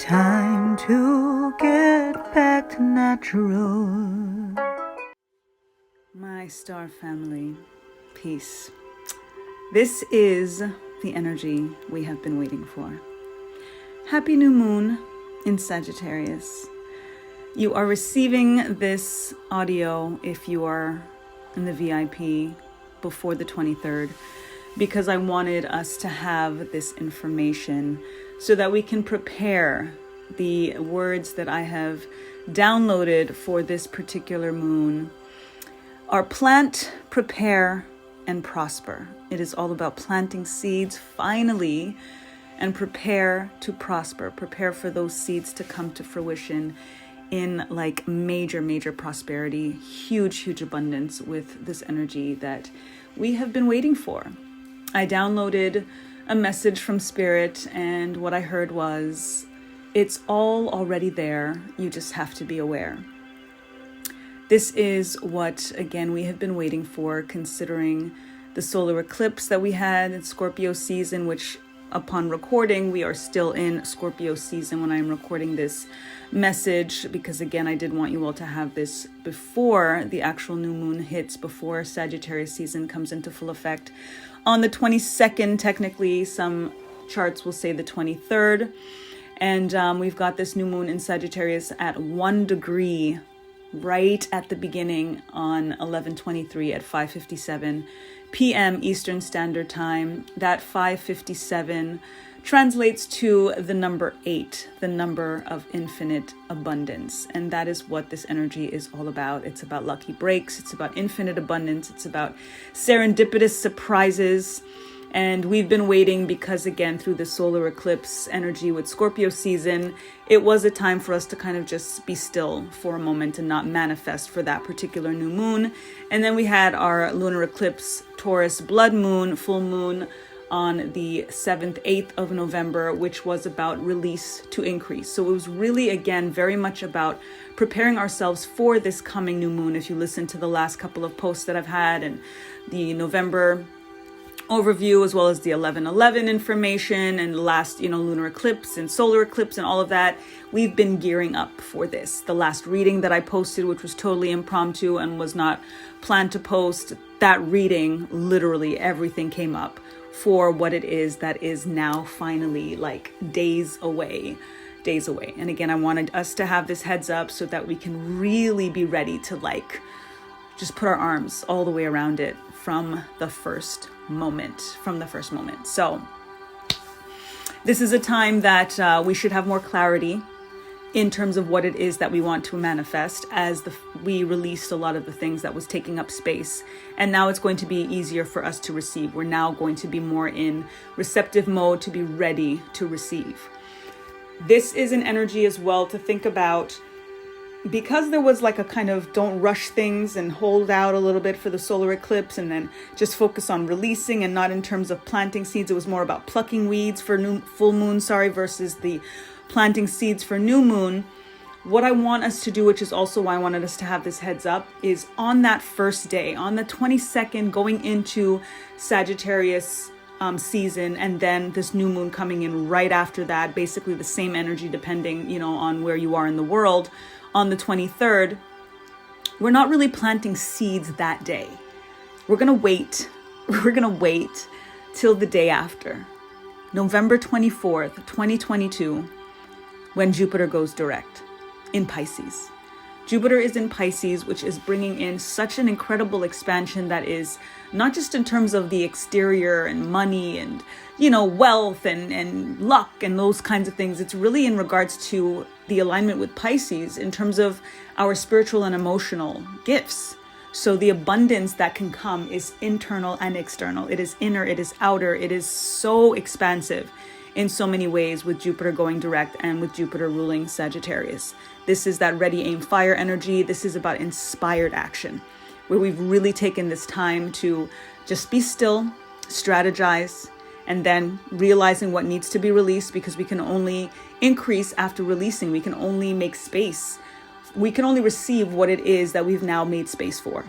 Time to get back to natural. My star family, peace. This is the energy we have been waiting for. Happy new moon in Sagittarius. You are receiving this audio if you are in the VIP before the 23rd, because I wanted us to have this information so that we can prepare the words that I have downloaded for this particular moon are plant, prepare, and prosper. It is all about planting seeds finally and prepare to prosper. Prepare for those seeds to come to fruition in like major prosperity, huge abundance with this energy that we have been waiting for. I downloaded a message from Spirit, and what I heard was, it's all already there. You just have to be aware. This is what, again, we have been waiting for, considering the solar eclipse that we had in Scorpio season, which upon recording, we are still in Scorpio season when I'm recording this message, because again, I did want you all to have this before the actual new moon hits, before Sagittarius season comes into full effect. On the 22nd, technically, some charts will say the 23rd. And we've got this new moon in Sagittarius at 1 degree right at the beginning on 11/23 at 5:57 p.m. Eastern Standard Time. That 5:57 translates to the number 8, the number of infinite abundance. And that is what this energy is all about. It's about lucky breaks. It's about infinite abundance. It's about serendipitous surprises. And we've been waiting because, again, through the solar eclipse energy with Scorpio season, it was a time for us to kind of just be still for a moment and not manifest for that particular new moon. And then we had our lunar eclipse, Taurus blood moon, full moon on the 7th, 8th of November, which was about release to increase. So it was really, again, very much about preparing ourselves for this coming new moon. If you listen to the last couple of posts that I've had and the November overview, as well as the 11/11 information and the last, lunar eclipse and solar eclipse and all of that, we've been gearing up for this. The last reading that I posted, which was totally impromptu and was not planned to post, that reading, literally everything came up for what it is that is now finally like days away. And again, I wanted us to have this heads up so that we can really be ready to just put our arms all the way around it from the first moment. So this is a time that we should have more clarity in terms of what it is that we want to manifest, as we released a lot of the things that was taking up space. And now it's going to be easier for us to receive. We're now going to be more in receptive mode to be ready to receive. This is an energy as well to think about, because there was like a kind of don't rush things and hold out a little bit for the solar eclipse and then just focus on releasing and not in terms of planting seeds. It was more about plucking weeds for full moon, versus the planting seeds for new moon. What I want us to do, which is also why I wanted us to have this heads up, is on that first day, on the 22nd, going into Sagittarius season, and then this new moon coming in right after that, basically the same energy depending, on where you are in the world. On the 23rd, we're not really planting seeds that day. We're going to wait till the day after, November 24th, 2022, when Jupiter goes direct in Pisces. Jupiter is in Pisces, which is bringing in such an incredible expansion that is not just in terms of the exterior and money and, wealth and luck and those kinds of things. It's really in regards to the alignment with Pisces in terms of our spiritual and emotional gifts. So the abundance that can come is internal and external. It is inner, it is outer. It is so expansive in so many ways with Jupiter going direct and with Jupiter ruling Sagittarius. This is that ready, aim, fire energy. This is about inspired action, where we've really taken this time to just be still, strategize, and then realizing what needs to be released, because we can only increase after releasing. We can only make space. We can only receive what it is that we've now made space for.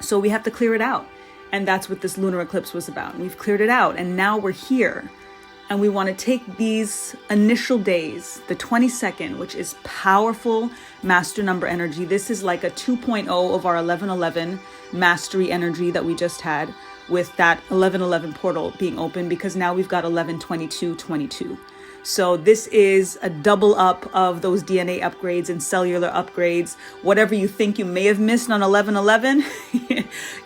So we have to clear it out. And that's what this lunar eclipse was about. We've cleared it out, and now we're here. And we want to take these initial days, the 22nd, which is powerful master number energy. This is like a 2.0 of our 1111 mastery energy that we just had with that 1111 portal being open, because now we've got 112222. So this is a double up of those DNA upgrades and cellular upgrades. Whatever you think you may have missed on 1111,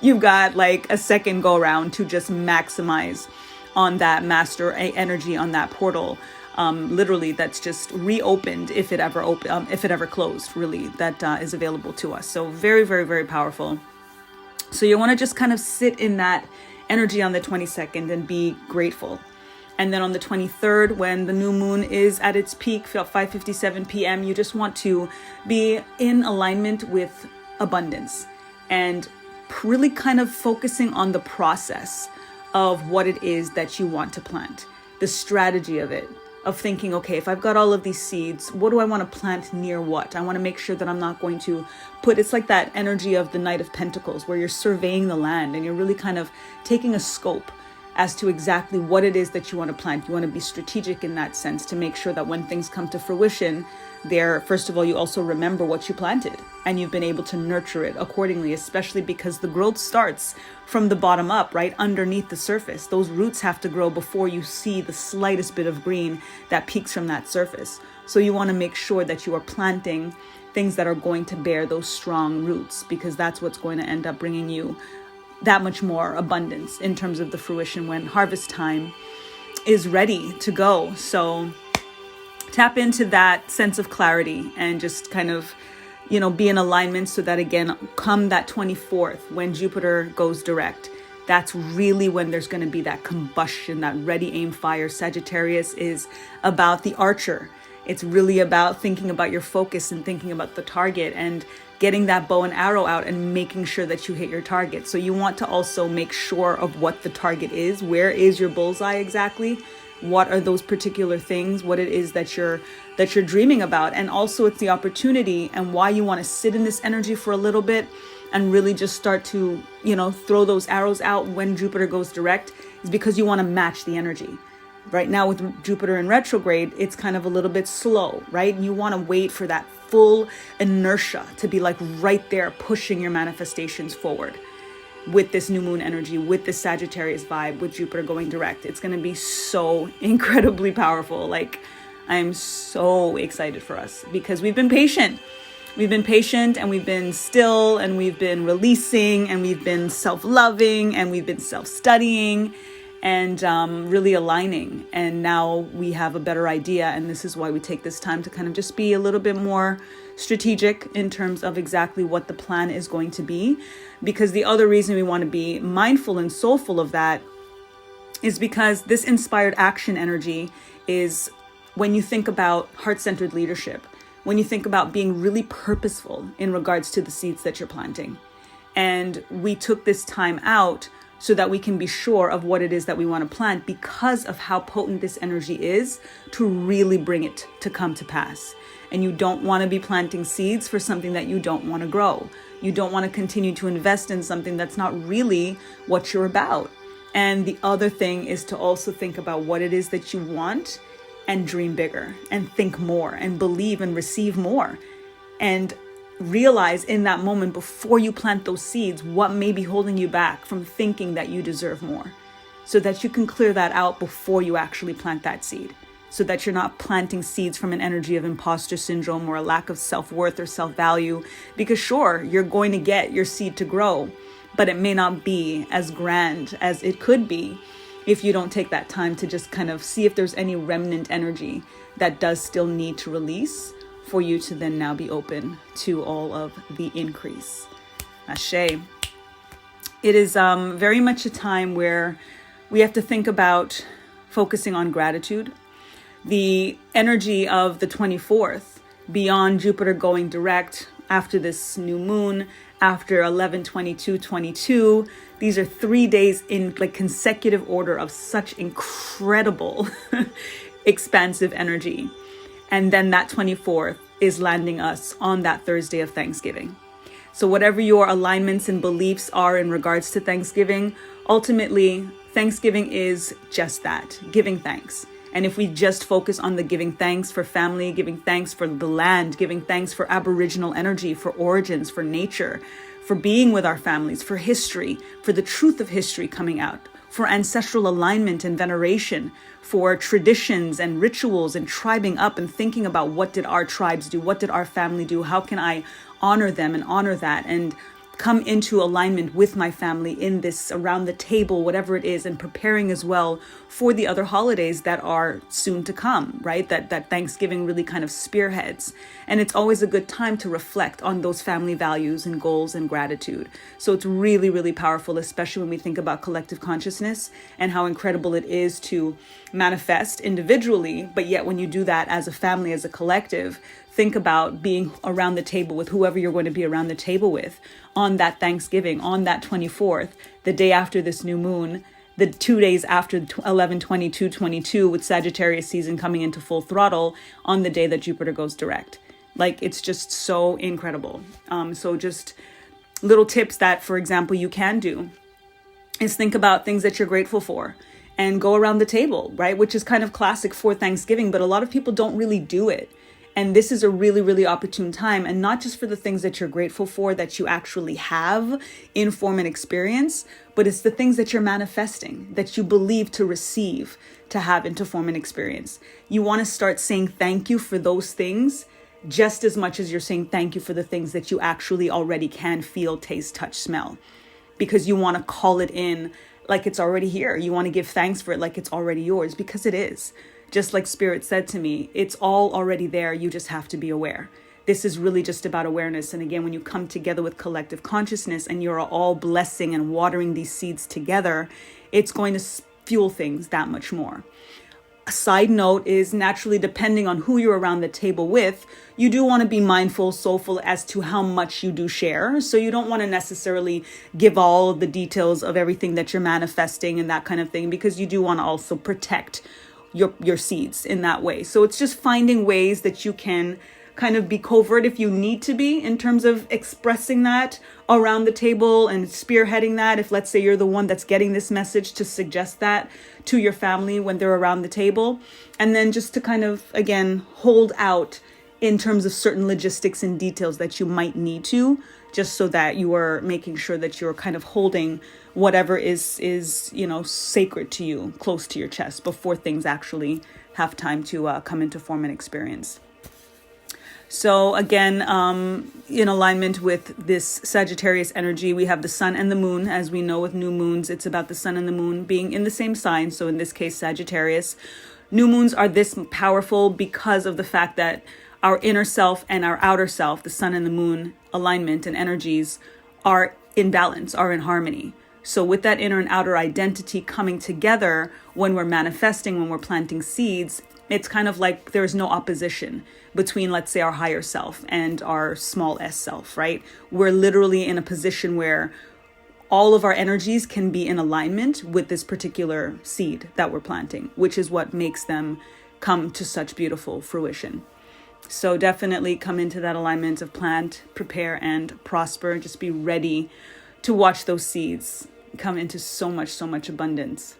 you've got like a second go around to just maximize on that master energy on that portal. Literally, that's just reopened if it ever closed. Really, that is available to us. So very, very, very powerful. So you want to just kind of sit in that energy on the 22nd and be grateful. And then on the 23rd, when the new moon is at its peak, 5:57 p.m., you just want to be in alignment with abundance and really kind of focusing on the process of what it is that you want to plant, the strategy of it, of thinking, okay, if I've got all of these seeds, what do I want to plant near what? I want to make sure that I'm not going to it's like that energy of the Knight of Pentacles, where you're surveying the land and you're really kind of taking a scope as to exactly what it is that you want to plant. You want to be strategic in that sense to make sure that when things come to fruition, first of all, you also remember what you planted and you've been able to nurture it accordingly, especially because the growth starts from the bottom up, right underneath the surface. Those roots have to grow before you see the slightest bit of green that peeks from that surface. So you want to make sure that you are planting things that are going to bear those strong roots, because that's what's going to end up bringing you that much more abundance in terms of the fruition when harvest time is ready to go. So tap into that sense of clarity and just kind of, be in alignment so that, again, come that 24th, when Jupiter goes direct, that's really when there's going to be that combustion, that ready, aim, fire. Sagittarius is about the archer. It's really about thinking about your focus and thinking about the target and getting that bow and arrow out and making sure that you hit your target. So you want to also make sure of what the target is. Where is your bullseye exactly? What are those particular things? What it is that you're dreaming about? And also it's the opportunity and why you want to sit in this energy for a little bit and really just start to, throw those arrows out when Jupiter goes direct, is because you want to match the energy. Right now with Jupiter in retrograde, it's kind of a little bit slow, right? You want to wait for that full inertia to be like right there pushing your manifestations forward with this new moon energy, with this Sagittarius vibe, with Jupiter going direct. It's going to be so incredibly powerful. Like, I'm so excited for us because we've been patient. We've been patient and we've been still and we've been releasing and we've been self-loving and we've been self-studying and really aligning. And now we have a better idea. And this is why we take this time to kind of just be a little bit more strategic in terms of exactly what the plan is going to be. Because the other reason we want to be mindful and soulful of that is because this inspired action energy is when you think about heart-centered leadership, when you think about being really purposeful in regards to the seeds that you're planting. And we took this time out so that we can be sure of what it is that we want to plant because of how potent this energy is to really bring it to come to pass. And you don't want to be planting seeds for something that you don't want to grow. You don't want to continue to invest in something that's not really what you're about. And the other thing is to also think about what it is that you want and dream bigger and think more and believe and receive more. And realize in that moment before you plant those seeds what may be holding you back from thinking that you deserve more, so that you can clear that out before you actually plant that seed, so that you're not planting seeds from an energy of imposter syndrome or a lack of self-worth or self-value. Because sure, you're going to get your seed to grow, but it may not be as grand as it could be if you don't take that time to just kind of see if there's any remnant energy that does still need to release for you to then now be open to all of the increase. Ashe. It is very much a time where we have to think about focusing on gratitude. The energy of the 24th, beyond Jupiter going direct after this new moon, after 11/22/22, these are 3 days in like consecutive order of such incredible expansive energy. And then that 24th is landing us on that Thursday of Thanksgiving. So whatever your alignments and beliefs are in regards to Thanksgiving, ultimately, Thanksgiving is just that, giving thanks. And if we just focus on the giving thanks for family, giving thanks for the land, giving thanks for Aboriginal energy, for origins, for nature, for being with our families, for history, for the truth of history coming out, for ancestral alignment and veneration, for traditions and rituals and tribing up and thinking about what did our tribes do? What did our family do? How can I honor them and honor that and come into alignment with my family in this around the table, whatever it is, and preparing as well for the other holidays that are soon to come, right? That Thanksgiving really kind of spearheads. And it's always a good time to reflect on those family values and goals and gratitude. So it's really, really powerful, especially when we think about collective consciousness and how incredible it is to manifest individually. But yet when you do that as a family, as a collective, think about being around the table with whoever you're going to be around the table with on that Thanksgiving, on that 24th, the day after this new moon, the 2 days after 11/22/22 with Sagittarius season coming into full throttle on the day that Jupiter goes direct. Like, it's just so incredible. So just little tips that, for example, you can do is think about things that you're grateful for and go around the table, right? Which is kind of classic for Thanksgiving, but a lot of people don't really do it. And this is a really, really opportune time. And not just for the things that you're grateful for that you actually have in form and experience, but it's the things that you're manifesting, that you believe to receive, to have into form and experience. You want to start saying thank you for those things just as much as you're saying thank you for the things that you actually already can feel, taste, touch, smell. Because you want to call it in like it's already here. You want to give thanks for it like it's already yours, because it is. Just like Spirit said to me, it's all already there. You just have to be aware. This is really just about awareness. And again, when you come together with collective consciousness and you're all blessing and watering these seeds together, it's going to fuel things that much more. A side note is, naturally, depending on who you're around the table with, you do want to be mindful, soulful as to how much you do share. So you don't want to necessarily give all of the details of everything that you're manifesting and that kind of thing, because you do want to also protect your seeds in that way. So it's just finding ways that you can kind of be covert if you need to be, in terms of expressing that around the table and spearheading that. If, let's say, you're the one that's getting this message, to suggest that to your family when they're around the table. And then just to kind of, again, hold out in terms of certain logistics and details that you might need to, just so that you are making sure that you're kind of holding whatever is sacred to you close to your chest before things actually have time to come into form and experience. So again, in alignment with this Sagittarius energy, we have the sun and the moon. As we know with new moons, it's about the sun and the moon being in the same sign. So in this case, Sagittarius. New moons are this powerful because of the fact that our inner self and our outer self, the sun and the moon alignment and energies, are in balance, are in harmony. So with that inner and outer identity coming together, when we're manifesting, when we're planting seeds, it's kind of like there's no opposition between, let's say, our higher self and our small s self, right? We're literally in a position where all of our energies can be in alignment with this particular seed that we're planting, which is what makes them come to such beautiful fruition. So definitely come into that alignment of plant, prepare, and prosper. Just be ready to watch those seeds come into so much abundance.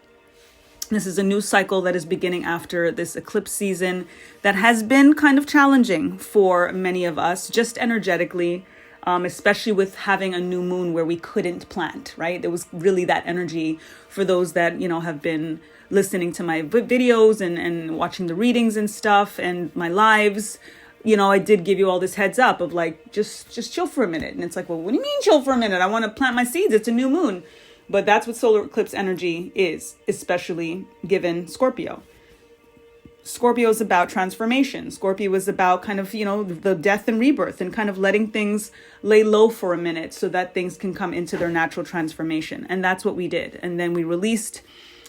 This is a new cycle that is beginning after this eclipse season that has been kind of challenging for many of us, just energetically, especially with having a new moon where we couldn't plant, right? There was really that energy for those that, have been listening to my videos and watching the readings and stuff and my lives. I did give you all this heads up of like, just chill for a minute. And it's like, well, what do you mean chill for a minute? I want to plant my seeds. It's a new moon. But that's what solar eclipse energy is, especially given Scorpio. Scorpio is about transformation. Scorpio is about kind of, the death and rebirth and kind of letting things lay low for a minute so that things can come into their natural transformation. And that's what we did. And then we released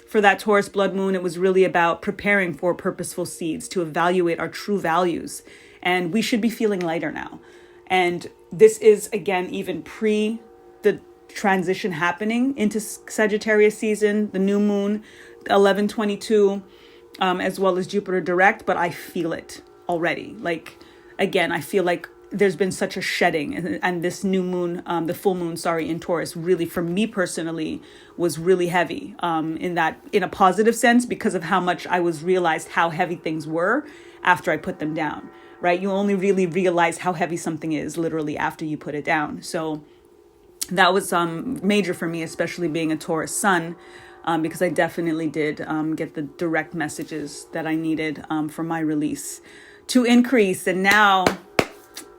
for that Taurus blood moon. It was really about preparing for purposeful seeds to evaluate our true values. And we should be feeling lighter now. And this is, again, even pre the transition happening into Sagittarius season, the new moon, 11/22, as well as Jupiter direct, but I feel it already. Like, again, I feel like there's been such a shedding, and this new moon, the full moon, in Taurus, really for me personally was really heavy, in a positive sense, because of how much I realized how heavy things were after I put them down, right? You only really realize how heavy something is literally after you put it down. So that was major for me, especially being a Taurus sun, because I definitely did get the direct messages that I needed for my release to increase. And now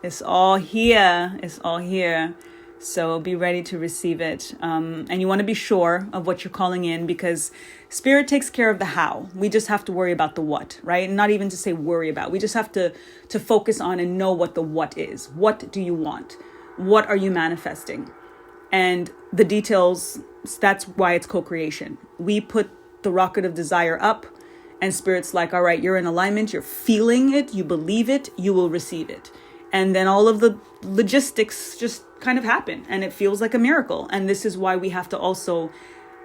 it's all here. It's all here. So be ready to receive it. And you want to be sure of what you're calling in, because Spirit takes care of the how. We just have to worry about the what, right? Not even to say worry about. We just have to focus on and know what the what is. What do you want? What are you manifesting? And the details, that's why it's co-creation. We put the rocket of desire up, and Spirit's like, all right, you're in alignment, you're feeling it, you believe it, you will receive it. And then all of the logistics just kind of happen, and it feels like a miracle. And this is why we have to also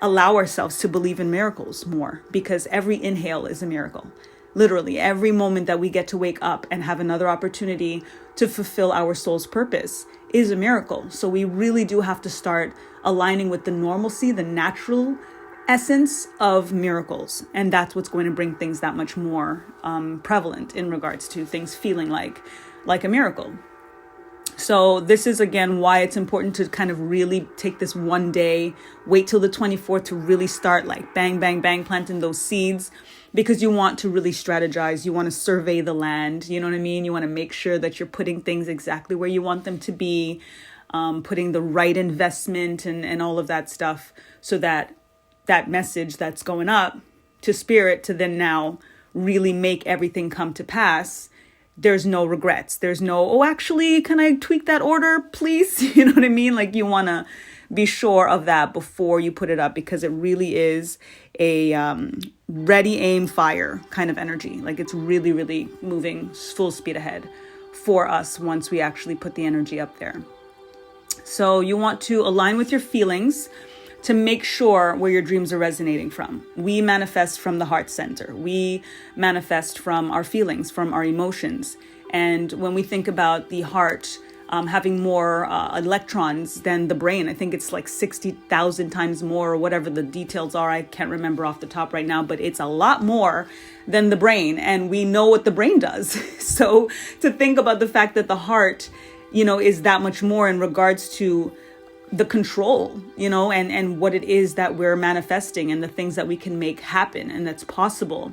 allow ourselves to believe in miracles more, because every inhale is a miracle. Literally, every moment that we get to wake up and have another opportunity to fulfill our soul's purpose is a miracle. So we really do have to start aligning with the normalcy, the natural essence of miracles. And that's what's going to bring things that much more prevalent in regards to things feeling like a miracle. So this is, again, why it's important to kind of really take this one day, wait till the 24th to really start like bang, bang, bang, planting those seeds, because you want to really strategize. You want to survey the land. You know what I mean? You want to make sure that you're putting things exactly where you want them to be, putting the right investment and all of that stuff, so that that message that's going up to Spirit to then now really make everything come to pass. There's no regrets. There's no, oh, actually, can I tweak that order, please? You know what I mean? Like, you want to be sure of that before you put it up, because it really is a ready, aim, fire kind of energy. Like, it's really, really moving full speed ahead for us once we actually put the energy up there. So you want to align with your feelings to make sure where your dreams are resonating from. We manifest from the heart center. We manifest from our feelings, from our emotions. And when we think about the heart having more electrons than the brain, I think it's like 60,000 times more, or whatever the details are. I can't remember off the top right now, but it's a lot more than the brain. And we know what the brain does. So to think about the fact that the heart, is that much more in regards to the control, and what it is that we're manifesting, and the things that we can make happen, and that's possible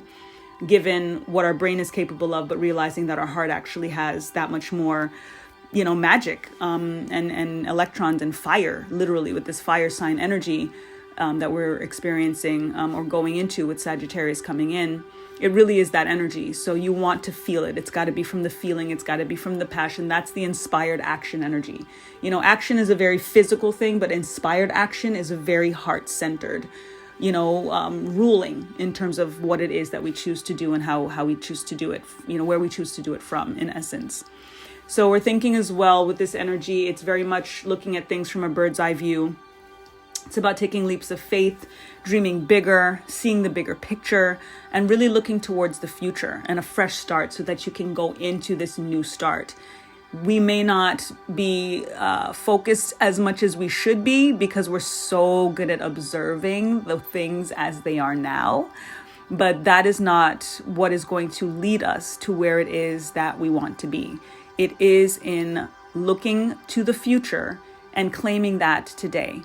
given what our brain is capable of, but realizing that our heart actually has that much more, magic, and electrons and fire, literally with this fire sign energy that we're experiencing or going into with Sagittarius coming in. It really is that energy. So you want to feel it. It's got to be from the feeling. It's got to be from the passion. That's the inspired action energy. Action is a very physical thing, but inspired action is a very heart-centered, ruling in terms of what it is that we choose to do and how we choose to do it, where we choose to do it from, in essence. So we're thinking as well with this energy, it's very much looking at things from a bird's eye view. It's about taking leaps of faith, dreaming bigger, seeing the bigger picture, and really looking towards the future and a fresh start so that you can go into this new start. We may not be focused as much as we should be, because we're so good at observing the things as they are now. But that is not what is going to lead us to where it is that we want to be. It is in looking to the future and claiming that today.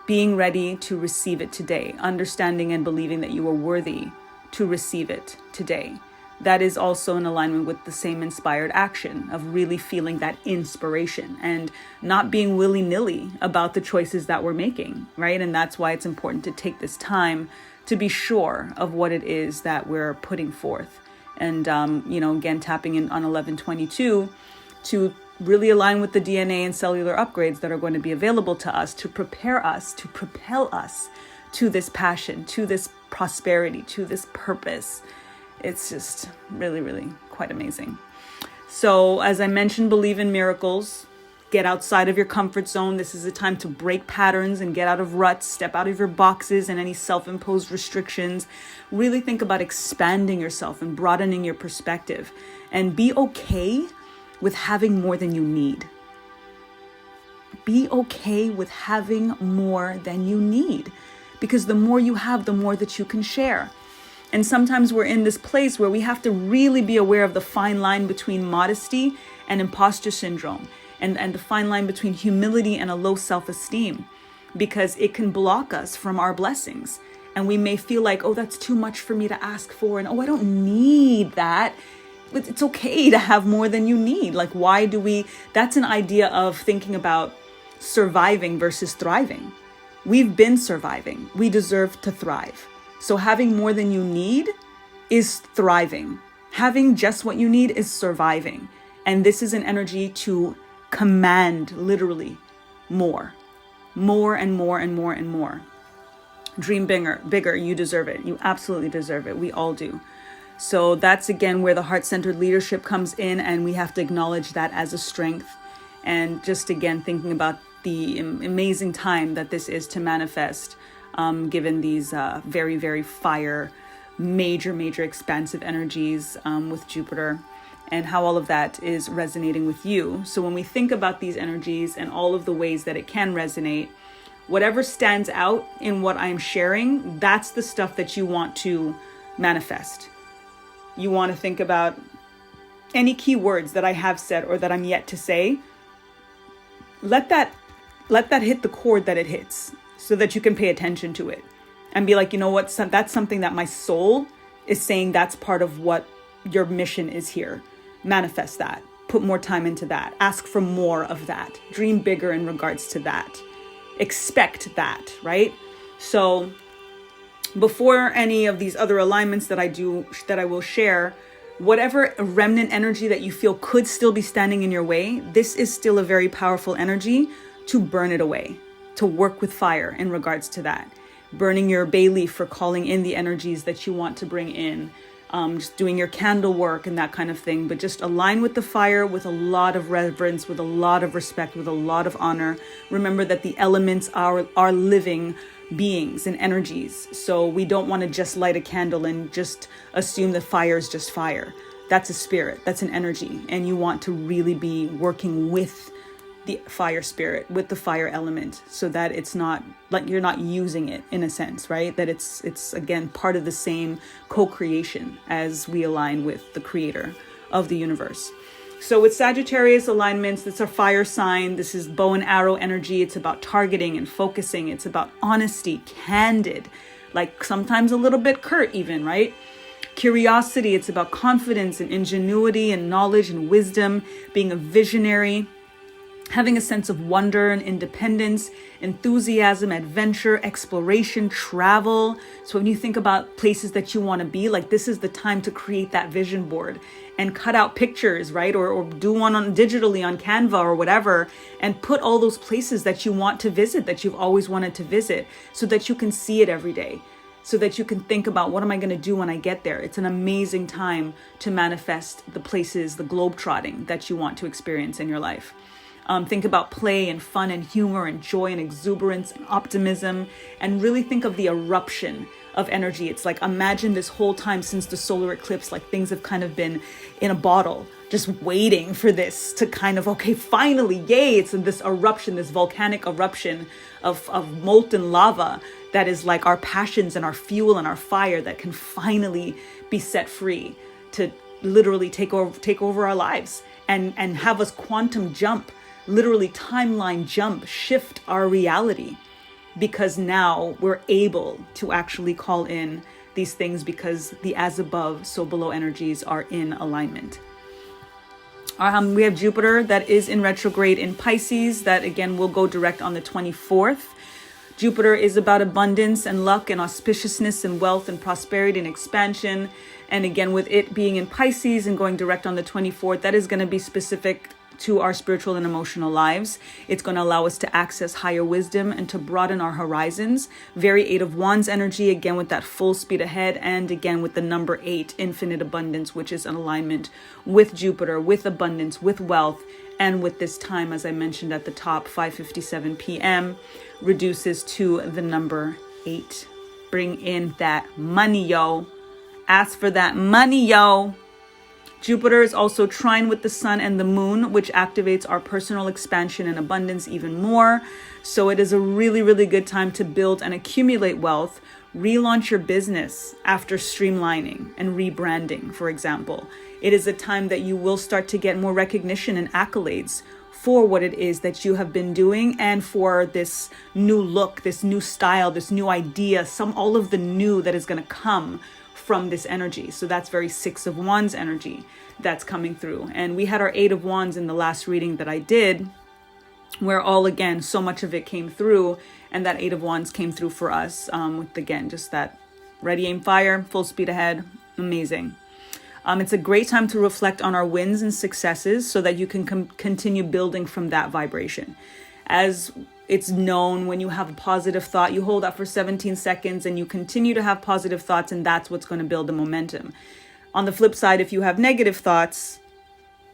Being ready to receive it today, understanding and believing that you are worthy to receive it today. That is also in alignment with the same inspired action of really feeling that inspiration and not being willy-nilly about the choices that we're making, right? And that's why it's important to take this time to be sure of what it is that we're putting forth. And, again, tapping in on 1122 to really align with the DNA and cellular upgrades that are going to be available to us to prepare us, to propel us to this passion, to this prosperity, to this purpose. It's just really, really quite amazing. So as I mentioned, believe in miracles. Get outside of your comfort zone. This is a time to break patterns and get out of ruts, step out of your boxes and any self-imposed restrictions. Really think about expanding yourself and broadening your perspective, and be okay with having more than you need. Be okay with having more than you need, because the more you have, the more that you can share. And sometimes we're in this place where we have to really be aware of the fine line between modesty and imposter syndrome, and the fine line between humility and a low self-esteem, because it can block us from our blessings. And we may feel like, oh, that's too much for me to ask for. And oh, I don't need that. It's okay to have more than you need. Like, why do we? That's an idea of thinking about surviving versus thriving. We've been surviving. We deserve to thrive. So having more than you need is thriving. Having just what you need is surviving. And this is an energy to command, literally, more and more and more and more. Dream bigger. You deserve it. You absolutely deserve it. We all do. So that's again where the heart-centered leadership comes in, and we have to acknowledge that as a strength. And just again thinking about the amazing time that this is to manifest, given these very, very fire, major expansive energies with Jupiter, and how all of that is resonating with you. So when we think about these energies and all of the ways that it can resonate, whatever stands out in what I'm sharing, that's the stuff that you want to manifest. You want to think about any key words that I have said or that I'm yet to say. Let that hit the chord that it hits, so that you can pay attention to it and be like, you know what, that's something that my soul is saying, that's part of what your mission is here. Manifest that. Put more time into that. Ask for more of that. Dream bigger in regards to that. Expect that, right? So before any of these other alignments that I will share, whatever remnant energy that you feel could still be standing in your way, this is still a very powerful energy to burn it away, to work with fire in regards to that. Burning your bay leaf for calling in the energies that you want to bring in, just doing your candle work and that kind of thing. But just align with the fire with a lot of reverence, with a lot of respect, with a lot of honor. Remember that the elements are living beings and energies. So we don't want to just light a candle and just assume that fire is just fire. That's a spirit, that's an energy. And you want to really be working with the fire spirit, with the fire element, so that it's not like you're not using it in a sense, right? That it's again part of the same co-creation as we align with the creator of the universe. So with Sagittarius alignments, that's a fire sign. This is bow and arrow energy. It's about targeting and focusing. It's about honesty, candid, like sometimes a little bit curt even, right? Curiosity, it's about confidence and ingenuity and knowledge and wisdom, being a visionary, having a sense of wonder and independence, enthusiasm, adventure, exploration, travel. So when you think about places that you want to be, like this is the time to create that vision board and cut out pictures, right? Or do one digitally on Canva or whatever, and put all those places that you want to visit, that you've always wanted to visit, so that you can see it every day, so that you can think about, what am I going to do when I get there? It's an amazing time to manifest the places, the globetrotting that you want to experience in your life. Think about play and fun and humor and joy and exuberance and optimism, and really think of the eruption of energy. It's like, imagine this whole time since the solar eclipse, like things have kind of been in a bottle, just waiting for this to kind of, okay, finally, yay, it's this eruption, this volcanic eruption of molten lava that is like our passions and our fuel and our fire that can finally be set free to literally take over our lives and have us quantum jump, literally timeline jump, shift our reality, because now we're able to actually call in these things, because the as above, so below energies are in alignment. We have Jupiter that is in retrograde in Pisces, that again will go direct on the 24th. Jupiter is about abundance and luck and auspiciousness and wealth and prosperity and expansion. And again, with it being in Pisces and going direct on the 24th, that is going to be specific to our spiritual and emotional lives. It's going to allow us to access higher wisdom and to broaden our horizons. Very 8 of Wands energy, again with that full speed ahead, and again with the number 8, infinite abundance, which is an alignment with Jupiter, with abundance, with wealth, and with this time, as I mentioned at the top, 5:57 p.m., reduces to the number 8. Bring in that money, yo. Ask for that money, yo. Jupiter is also trine with the sun and the moon, which activates our personal expansion and abundance even more. So it is a really, really good time to build and accumulate wealth, relaunch your business after streamlining and rebranding, for example. It is a time that you will start to get more recognition and accolades for what it is that you have been doing, and for this new look, this new style, this new idea, all of the new that is going to come from this energy. So that's very Six of Wands energy that's coming through. And we had our Eight of Wands in the last reading that I did, where again, so much of it came through, and that Eight of Wands came through for us with, again, just that ready, aim, fire, full speed ahead. Amazing. It's a great time to reflect on our wins and successes so that you can continue building from that vibration. As it's known, when you have a positive thought, you hold that for 17 seconds and you continue to have positive thoughts, and that's what's going to build the momentum. On the flip side, if you have negative thoughts,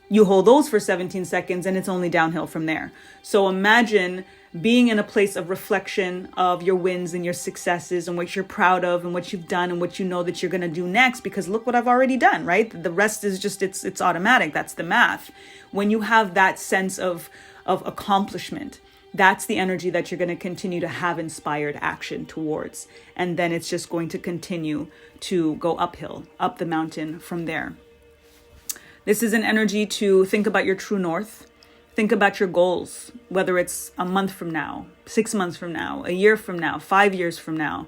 you hold those for 17 seconds and it's only downhill from there. So imagine being in a place of reflection of your wins and your successes and what you're proud of and what you've done and what you know that you're going to do next, because look what I've already done, right? The rest is just, it's automatic. That's the math. When you have that sense of accomplishment, that's the energy that you're going to continue to have inspired action towards. And then it's just going to continue to go uphill, up the mountain from there. This is an energy to think about your true north. Think about your goals, whether it's a month from now, 6 months from now, a year from now, 5 years from now,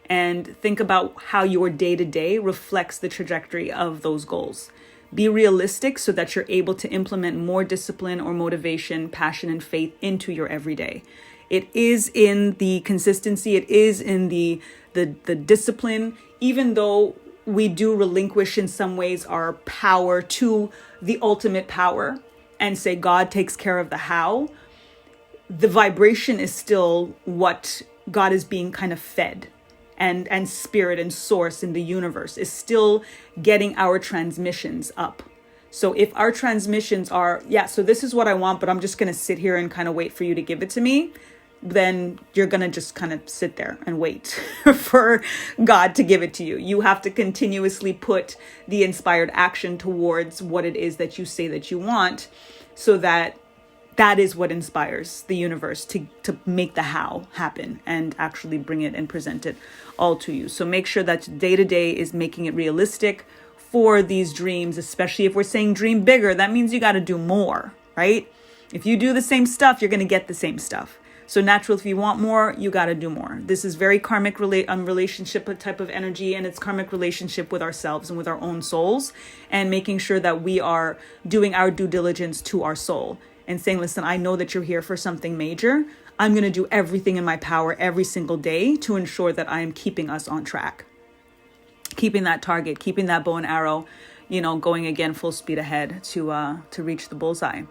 and think about how your day-to-day reflects the trajectory of those goals. Be realistic so that you're able to implement more discipline or motivation, passion, and faith into your everyday. It is in the consistency, it is in the discipline, even though we do relinquish in some ways our power to the ultimate power and say God takes care of the how. The vibration is still what God is being kind of fed, and spirit and source in the universe is still getting our transmissions up. So if our transmissions are, so this is what I want, but I'm just going to sit here and kind of wait for you to give it to me, then you're going to just kind of sit there and wait for God to give it to you. You have to continuously put the inspired action towards what it is that you say that you want, so that is what inspires the universe to make the how happen and actually bring it and present it all to you. So make sure that day to day is making it realistic for these dreams, especially if we're saying dream bigger. That means you got to do more, right? If you do the same stuff, you're going to get the same stuff. So natural, if you want more, you got to do more. This is very karmic relationship type of energy, and it's karmic relationship with ourselves and with our own souls, and making sure that we are doing our due diligence to our soul and saying, listen, I know that you're here for something major. I'm going to do everything in my power every single day to ensure that I am keeping us on track, keeping that target, keeping that bow and arrow, going again full speed ahead to reach the bullseye.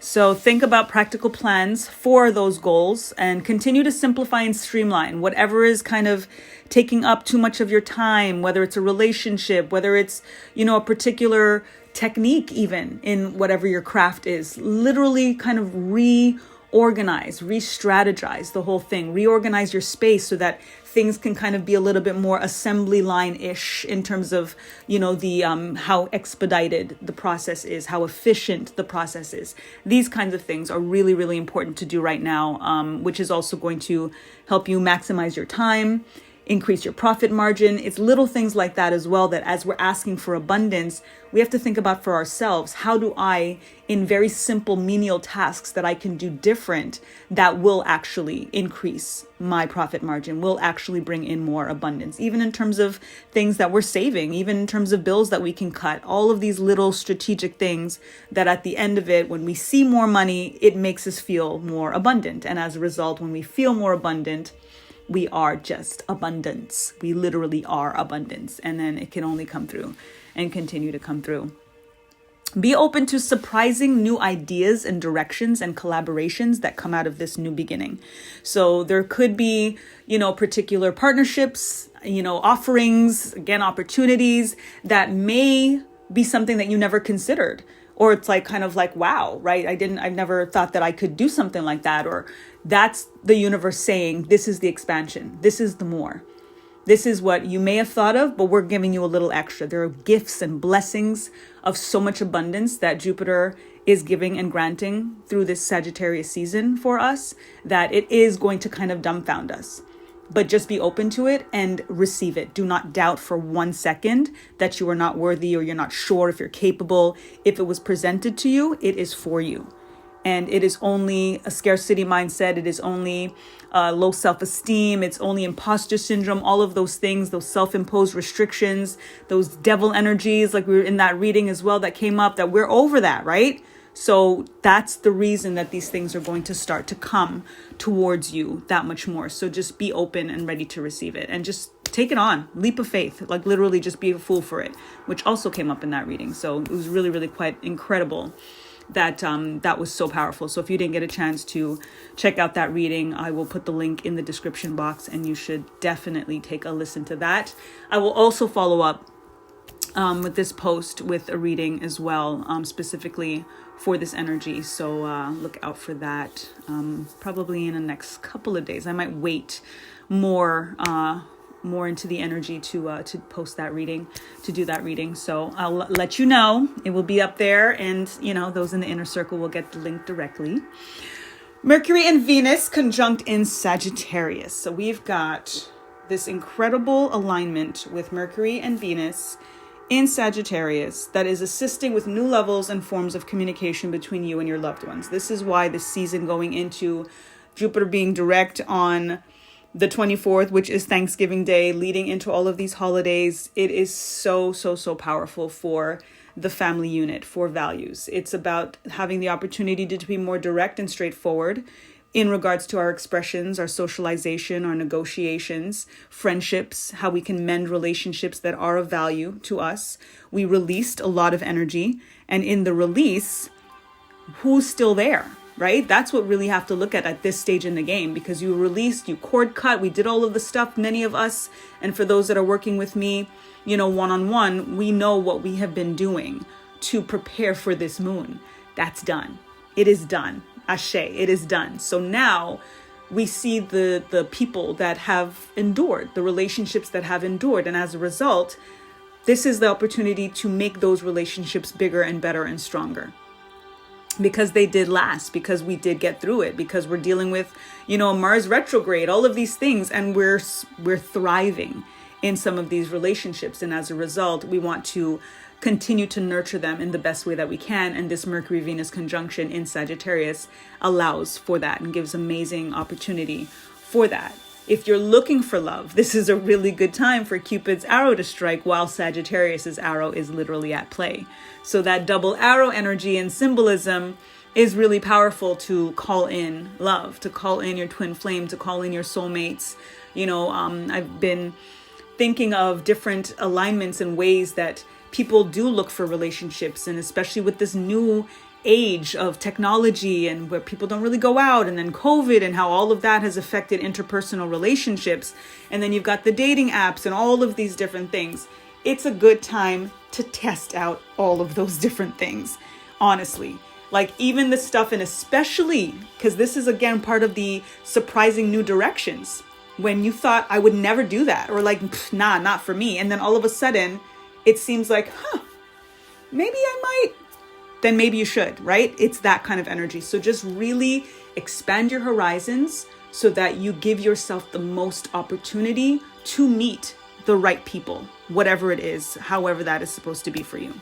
So think about practical plans for those goals and continue to simplify and streamline whatever is kind of taking up too much of your time, whether it's a relationship, whether it's, a particular technique, even in whatever your craft is. Literally kind of reorganize, re-strategize the whole thing, reorganize your space so that things can kind of be a little bit more assembly line-ish in terms of, the how expedited the process is, how efficient the process is. These kinds of things are really, really important to do right now, which is also going to help you maximize your time, increase your profit margin. It's little things like that as well, that as we're asking for abundance, we have to think about for ourselves. How do I, in very simple menial tasks that I can do different, that will actually increase my profit margin, will actually bring in more abundance, even in terms of things that we're saving, even in terms of bills that we can cut, all of these little strategic things that at the end of it, when we see more money, it makes us feel more abundant. And as a result, when we feel more abundant, we are just abundance. We literally are abundance. And then it can only come through and continue to come through. Be open to surprising new ideas and directions and collaborations that come out of this new beginning. So there could be, particular partnerships, offerings, again, opportunities that may be something that you never considered. Or it's kind of like, wow, right? I've never thought that I could do something like that. Or that's the universe saying, this is the expansion. This is the more. This is what you may have thought of, but we're giving you a little extra. There are gifts and blessings of so much abundance that Jupiter is giving and granting through this Sagittarius season for us, that it is going to kind of dumbfound us. But just be open to it and receive it. Do not doubt for 1 second that you are not worthy or you're not sure if you're capable. If it was presented to you, it is for you. And it is only a scarcity mindset. It is only low self-esteem. It's only imposter syndrome, all of those things, those self-imposed restrictions, those devil energies, like we were in that reading as well that came up, that we're over that, right? So that's the reason that these things are going to start to come towards you that much more. So just be open and ready to receive it and just take it on. Leap of faith, like literally just be a fool for it, which also came up in that reading. So it was really, really quite incredible that that was so powerful. So if you didn't get a chance to check out that reading, I will put the link in the description box and you should definitely take a listen to that. I will also follow up with this post with a reading as well, specifically for this energy. So look out for that probably in the next couple of days. I might wait more into the energy to post that reading, to do that reading. So I'll let you know. It will be up there, and those in the inner circle will get the link directly. Mercury and Venus conjunct in Sagittarius. So we've got this incredible alignment with Mercury and Venus in Sagittarius that is assisting with new levels and forms of communication between you and your loved ones. This is why this season going into Jupiter being direct on the 24th, which is Thanksgiving Day, leading into all of these holidays, it is so powerful for the family unit, for values. It's about having the opportunity to be more direct and straightforward in regards to our expressions, our socialization, our negotiations, friendships, how we can mend relationships that are of value to us. We released a lot of energy, and in the release, who's still there, right? That's what really have to look at this stage in the game, because you released, you cord cut, we did all of the stuff, many of us, and for those that are working with me, one-on-one, we know what we have been doing to prepare for this moon. That's done. It is done. Ashe, it is done. So now we see the people that have endured, the relationships that have endured. And as a result, this is the opportunity to make those relationships bigger and better and stronger. Because they did last, because we did get through it, because we're dealing with, Mars retrograde, all of these things, and we're thriving in some of these relationships. And as a result, we want to continue to nurture them in the best way that we can. And this Mercury-Venus conjunction in Sagittarius allows for that and gives amazing opportunity for that. If you're looking for love, this is a really good time for Cupid's arrow to strike while Sagittarius's arrow is literally at play. So that double arrow energy and symbolism is really powerful to call in love, to call in your twin flame, to call in your soulmates. I've been thinking of different alignments and ways that people do look for relationships, and especially with this new age of technology and where people don't really go out, and then COVID and how all of that has affected interpersonal relationships. And then you've got the dating apps and all of these different things. It's a good time to test out all of those different things, honestly. Like even the stuff, and especially because this is again part of the surprising new directions. When you thought I would never do that, or like, nah, not for me. And then all of a sudden it seems like, maybe I might, then maybe you should, right? It's that kind of energy. So just really expand your horizons so that you give yourself the most opportunity to meet the right people, whatever it is, however that is supposed to be for you.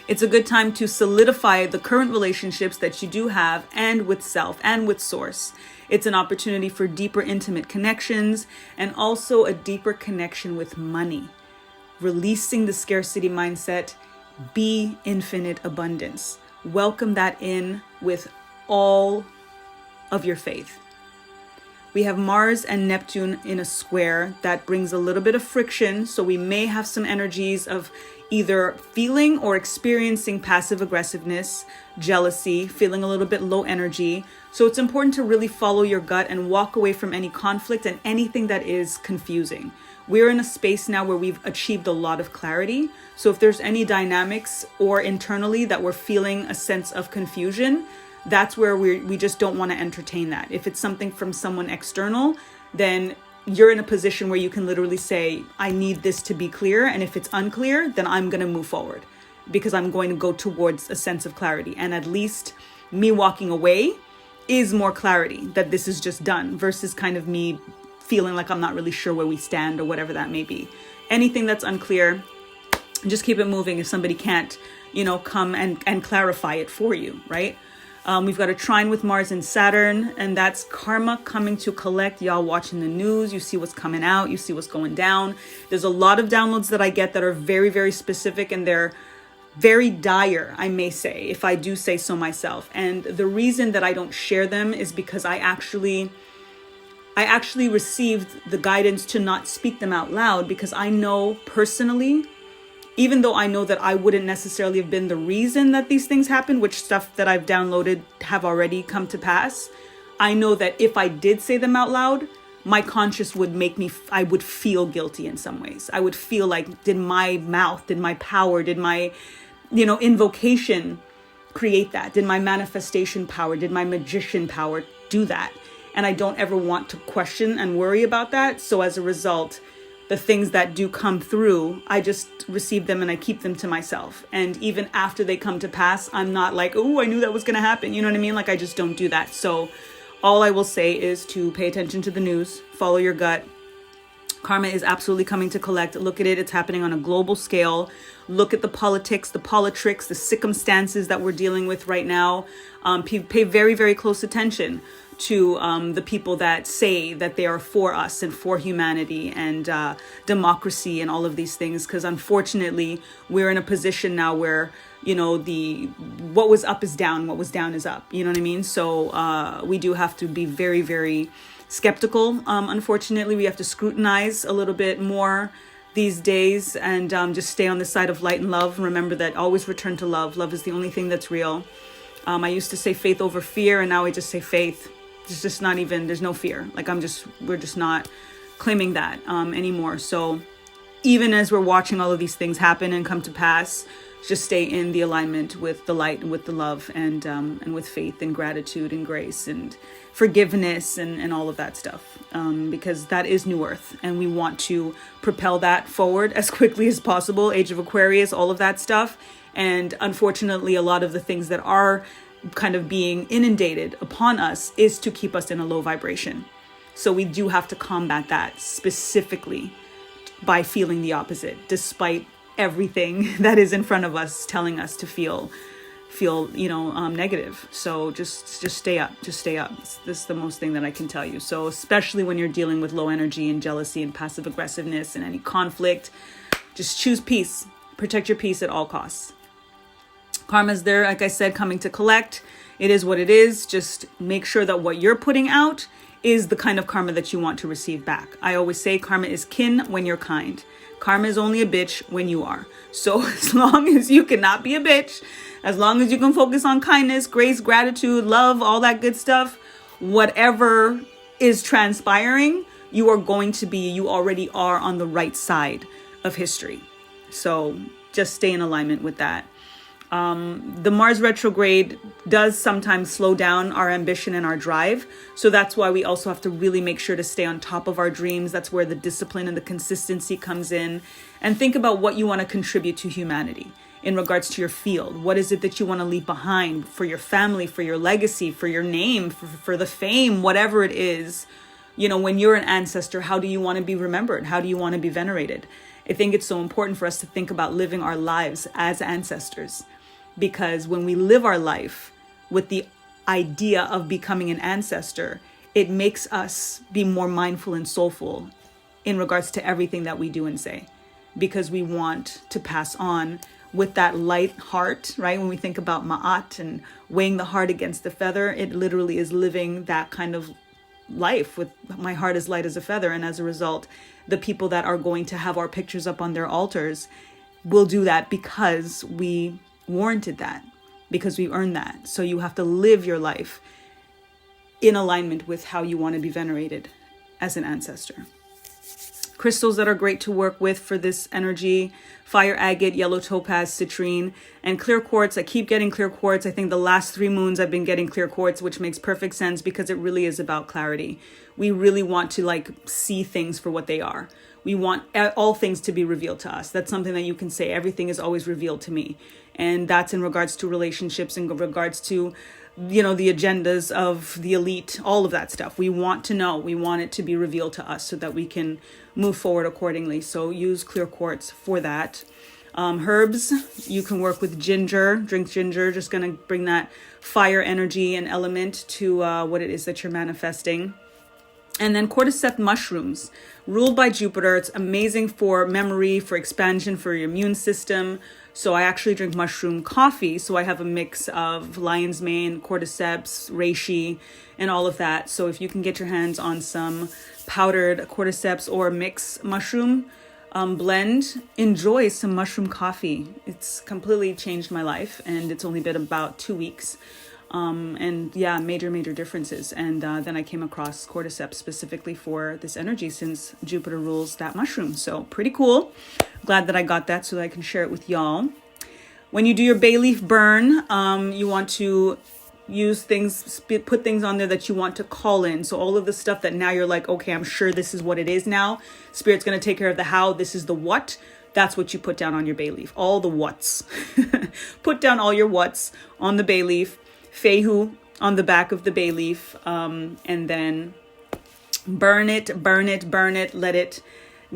It's a good time to solidify the current relationships that you do have, and with self and with source. It's an opportunity for deeper intimate connections, and also a deeper connection with money. Releasing the scarcity mindset, be infinite abundance. Welcome that in with all of your faith. We have Mars and Neptune in a square that brings a little bit of friction. So we may have some energies of either feeling or experiencing passive aggressiveness, jealousy, feeling a little bit low energy. So it's important to really follow your gut and walk away from any conflict and anything that is confusing. We're in a space now where we've achieved a lot of clarity. So if there's any dynamics or internally that we're feeling a sense of confusion, that's where we just don't want to entertain that. If it's something from someone external, then you're in a position where you can literally say, I need this to be clear. And if it's unclear, then I'm going to move forward because I'm going to go towards a sense of clarity. And at least me walking away is more clarity that this is just done versus kind of me feeling like I'm not really sure where we stand or whatever that may be. Anything that's unclear, just keep it moving if somebody can't, come and clarify it for you, right? We've got a trine with Mars and Saturn, and that's karma coming to collect. Y'all watching the news, you see what's coming out, you see what's going down. There's a lot of downloads that I get that are very, very specific, and they're very dire, I may say, if I do say so myself. And the reason that I don't share them is because I actually received the guidance to not speak them out loud, because I know personally, even though I know that I wouldn't necessarily have been the reason that these things happen, which stuff that I've downloaded have already come to pass, I know that if I did say them out loud, my conscience would make me, I would feel guilty in some ways. I would feel like, did my mouth, did my power, did my, invocation create that? Did my manifestation power, did my magician power do that? And I don't ever want to question and worry about that. So as a result, the things that do come through, I just receive them and I keep them to myself. And even after they come to pass, I'm not like, oh, I knew that was going to happen. You know what I mean? Like, I just don't do that. So all I will say is to pay attention to the news, follow your gut. Karma is absolutely coming to collect. Look at it. It's happening on a global scale. Look at the politics, the politricks, the circumstances that we're dealing with right now. Pay very, very close attention to the people that say that they are for us and for humanity and democracy and all of these things. Because unfortunately, we're in a position now where, what was up is down, what was down is up. You know what I mean? So we do have to be very, very skeptical. Unfortunately, we have to scrutinize a little bit more these days and just stay on the side of light and love. Remember that always return to love. Love is the only thing that's real. I used to say faith over fear, and now I just say faith. It's just not even, there's no fear. Like we're just not claiming that anymore. So even as we're watching all of these things happen and come to pass, just stay in the alignment with the light and with the love and with faith and gratitude and grace and forgiveness and all of that stuff, because that is New Earth and we want to propel that forward as quickly as possible. Age of Aquarius, all of that stuff. And unfortunately, a lot of the things that are kind of being inundated upon us is to keep us in a low vibration. So we do have to combat that specifically by feeling the opposite, despite everything that is in front of us telling us to feel negative. So just stay up. This is the most thing that I can tell you. So especially when you're dealing with low energy and jealousy and passive aggressiveness and any conflict, just choose peace. Protect your peace at all costs. Karma's there, like I said, coming to collect. It is what it is. Just make sure that what you're putting out is the kind of karma that you want to receive back. I always say karma is kin when you're kind. Karma is only a bitch when you are. So as long as you cannot be a bitch, as long as you can focus on kindness, grace, gratitude, love, all that good stuff, whatever is transpiring, you already are on the right side of history. So just stay in alignment with that. The Mars retrograde does sometimes slow down our ambition and our drive. So that's why we also have to really make sure to stay on top of our dreams. That's where the discipline and the consistency comes in. And think about what you want to contribute to humanity in regards to your field. What is it that you want to leave behind for your family, for your legacy, for your name, for the fame, whatever it is. When you're an ancestor, how do you want to be remembered? How do you want to be venerated? I think it's so important for us to think about living our lives as ancestors. Because when we live our life with the idea of becoming an ancestor, it makes us be more mindful and soulful in regards to everything that we do and say. Because we want to pass on with that light heart, right? When we think about ma'at and weighing the heart against the feather, it literally is living that kind of life with my heart as light as a feather. And as a result, the people that are going to have our pictures up on their altars will do that because we warranted that, because we earned that. So you have to live your life in alignment with how you want to be venerated as an ancestor. Crystals that are great to work with for this energy: fire agate, yellow topaz, citrine, and clear quartz. I keep getting clear quartz. I think the last 3 moons I've been getting clear quartz, which makes perfect sense because it really is about clarity. We really want to like see things for what they are. We want all things to be revealed to us. That's something that you can say. Everything is always revealed to me. And that's in regards to relationships, in regards to, you know, the agendas of the elite, all of that stuff. We want to know. We want it to be revealed to us so that we can move forward accordingly. So use clear quartz for that. Herbs, you can work with ginger. Drink ginger. Just going to bring that fire energy and element to what it is that you're manifesting. And then cordyceps mushrooms, ruled by Jupiter. It's amazing for memory, for expansion, for your immune system. So I actually drink mushroom coffee. So I have a mix of lion's mane, cordyceps, reishi, and all of that. So if you can get your hands on some powdered cordyceps or mix mushroom blend, enjoy some mushroom coffee. It's completely changed my life, and it's only been about 2 weeks. And yeah, major differences. And then I came across cordyceps specifically for this energy, since Jupiter rules that mushroom. So pretty cool. Glad that I got that so that I can share it with y'all. When you do your bay leaf burn, you want to use things, put things on there that you want to call in. So all of the stuff that now you're like, okay, I'm sure this is what it is now. Spirit's going to take care of the how. This is the what. That's what you put down on your bay leaf. All the whats. Put down all your whats on the bay leaf. Fehu on the back of the bay leaf, and then burn it, let it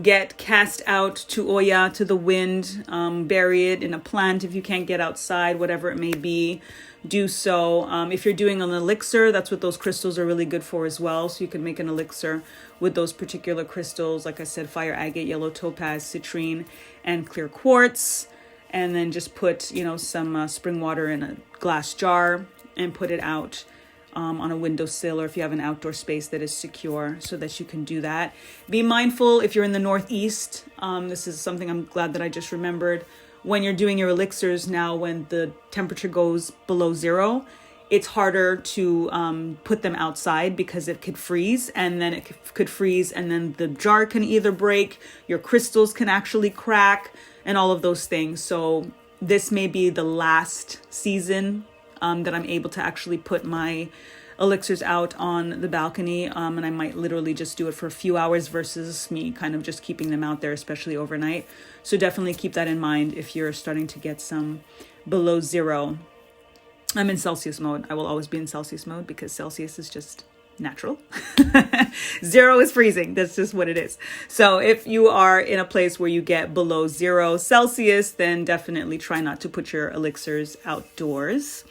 get cast out to Oya, to the wind, bury it in a plant if you can't get outside, whatever it may be, do so. If you're doing an elixir, that's what those crystals are really good for as well. So you can make an elixir with those particular crystals, like I said, fire agate, yellow topaz, citrine, and clear quartz. And then just put, you know, some spring water in a glass jar and put it out on a windowsill, or if you have an outdoor space that is secure, so that you can do that. Be mindful if you're in the Northeast. This is something I'm glad that I just remembered. When you're doing your elixirs now, when the temperature goes below 0, it's harder to put them outside because it could freeze, and then it could freeze, and then the jar can either break, your crystals can actually crack, and all of those things. So this may be the last season that I'm able to actually put my elixirs out on the balcony, and I might literally just do it for a few hours versus me kind of just keeping them out there, especially overnight. So definitely keep that in mind if you're starting to get some below 0. I'm in Celsius mode. I will always be in Celsius mode because Celsius is just natural. 0 is freezing. That's just what it is. So if you are in a place where you get below 0 Celsius, then definitely try not to put your elixirs outdoors.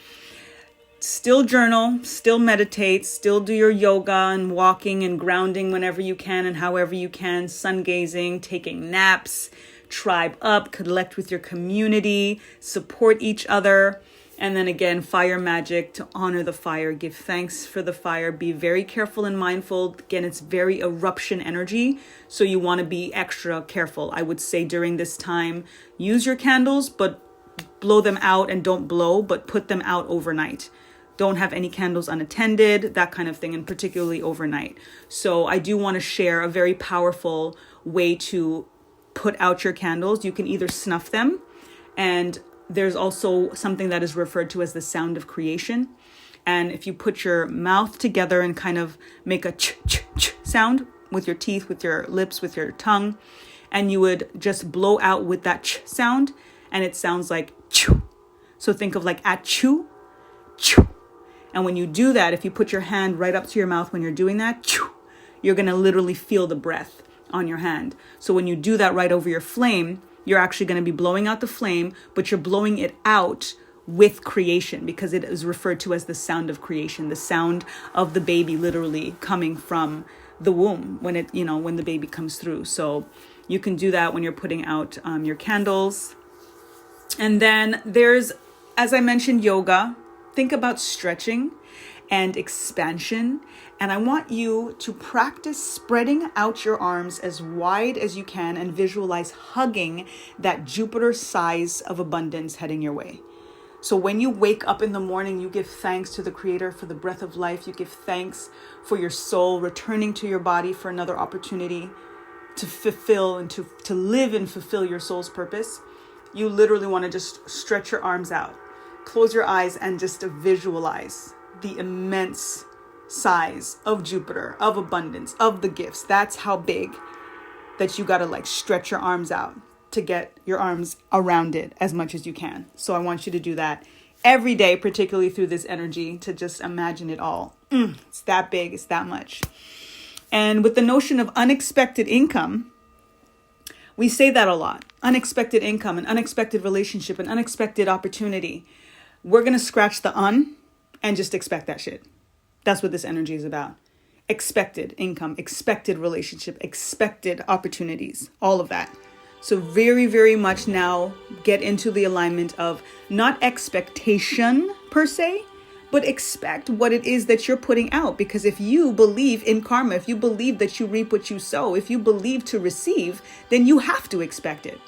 Still journal, still meditate, still do your yoga and walking and grounding whenever you can and however you can, sun gazing, taking naps, tribe up, connect with your community, support each other. And then again, fire magic, to honor the fire, give thanks for the fire, be very careful and mindful. Again, it's very eruption energy, so you want to be extra careful. I would say during this time, use your candles, but blow them out, and don't blow, but put them out overnight. Don't have any candles unattended, that kind of thing, and particularly overnight. So I do want to share a very powerful way to put out your candles. You can either snuff them, and there's also something that is referred to as the sound of creation. And if you put your mouth together and kind of make a ch ch ch sound with your teeth, with your lips, with your tongue, and you would just blow out with that ch sound, and it sounds like chew. So think of like achoo, chew. And when you do that, if you put your hand right up to your mouth when you're doing that, chew, you're going to literally feel the breath on your hand. So when you do that right over your flame, you're actually going to be blowing out the flame, but you're blowing it out with creation, because it is referred to as the sound of creation, the sound of the baby literally coming from the womb when it, you know, when the baby comes through. So you can do that when you're putting out your candles. And then there's, as I mentioned, yoga. Think about stretching and expansion. And I want you to practice spreading out your arms as wide as you can and visualize hugging that Jupiter size of abundance heading your way. So when you wake up in the morning, you give thanks to the Creator for the breath of life. You give thanks for your soul returning to your body for another opportunity to fulfill and to live and fulfill your soul's purpose, you literally want to just stretch your arms out, close your eyes, and just visualize the immense size of Jupiter, of abundance, of the gifts. That's how big that you got to like stretch your arms out to get your arms around it as much as you can. So I want you to do that every day, particularly through this energy, to just imagine it all. It's that big, it's that much. And with the notion of unexpected income, we say that a lot. Unexpected income, an unexpected relationship, an unexpected opportunity. We're going to scratch the and just expect that shit. That's what this energy is about. Expected income, expected relationship, expected opportunities, all of that. So very, very much now get into the alignment of not expectation per se, but expect what it is that you're putting out. Because if you believe in karma, if you believe that you reap what you sow, if you believe to receive, then you have to expect it.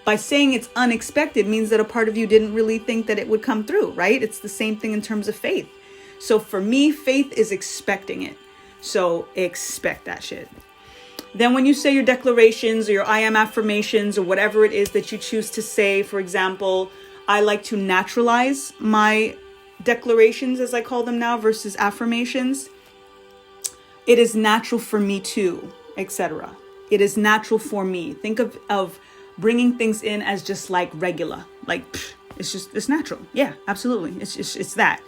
By saying it's unexpected means that a part of you didn't really think that it would come through, right? It's the same thing in terms of faith. So for me, faith is expecting it. So expect that shit. Then when you say your declarations or your I am affirmations or whatever it is that you choose to say, for example, I like to naturalize my declarations, as I call them now, versus affirmations. It is natural for me too, etc. It is natural for me. Think of bringing things in as just like regular, like it's natural. Yeah, absolutely. It's that.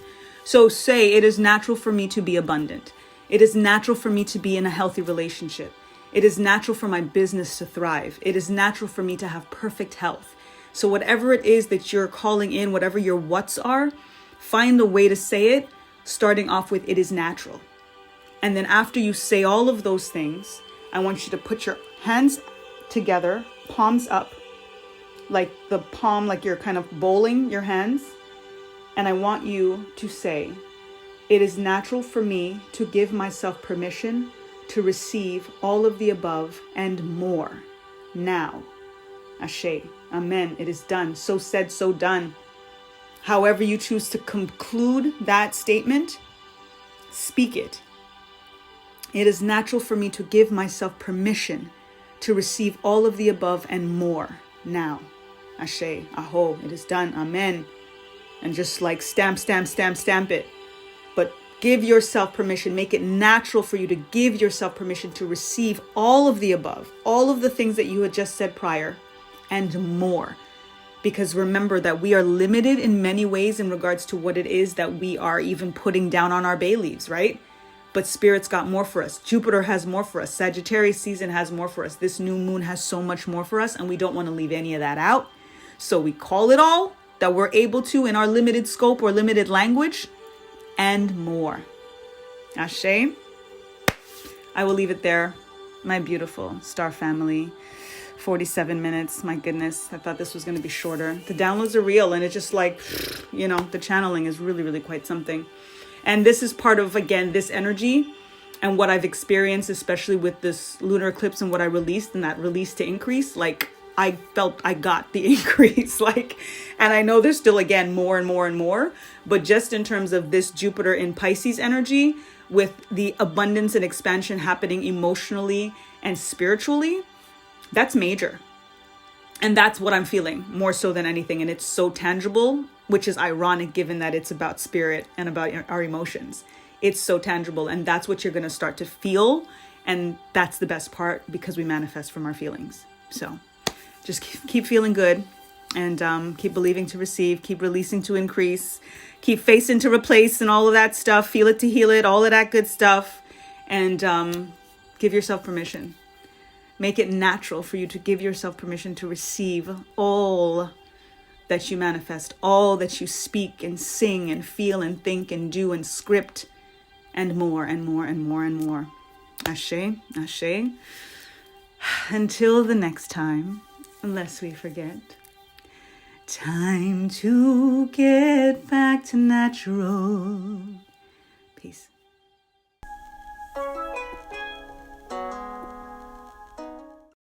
So say it is natural for me to be abundant. It is natural for me to be in a healthy relationship. It is natural for my business to thrive. It is natural for me to have perfect health. So whatever it is that you're calling in, whatever your whats are, find a way to say it, starting off with it is natural. And then after you say all of those things, I want you to put your hands together, palms up, like the palm, like you're kind of bowling your hands. And I want you to say, it is natural for me to give myself permission to receive all of the above and more now. Ashe. Amen. It is done. So said, so done. However you choose to conclude that statement, speak it. It is natural for me to give myself permission to receive all of the above and more now. Ashe. Aho. It is done. Amen. And just like stamp it. But give yourself permission. Make it natural for you to give yourself permission to receive all of the above, all of the things that you had just said prior, and more. Because remember that we are limited in many ways in regards to what it is that we are even putting down on our bay leaves, right? But Spirit's got more for us. Jupiter has more for us. Sagittarius season has more for us. This new moon has so much more for us, and we don't want to leave any of that out. So we call it all that we're able to in our limited scope or limited language, and more. Ashe. I will leave it there. My beautiful star family. 47 minutes. My goodness. I thought this was going to be shorter. The downloads are real, and it's just like, the channeling is really, really quite something. And this is part of, again, this energy and what I've experienced, especially with this lunar eclipse and what I released and that release to increase. Like, I felt I got the increase, and I know there's still, again, more and more and more, but just in terms of this Jupiter in Pisces energy with the abundance and expansion happening emotionally and spiritually, that's major. And that's what I'm feeling more so than anything. And it's so tangible, which is ironic given that it's about spirit and about our emotions. It's so tangible, and that's what you're going to start to feel. And that's the best part, because we manifest from our feelings. So just keep feeling good, and keep believing to receive, keep releasing to increase, keep facing to replace and all of that stuff, feel it to heal it, all of that good stuff. And give yourself permission. Make it natural for you to give yourself permission to receive all that you manifest, all that you speak and sing and feel and think and do and script, and more and more and more and more. Ashe, ashe. Until the next time, unless we forget, time to get back to natural. Peace.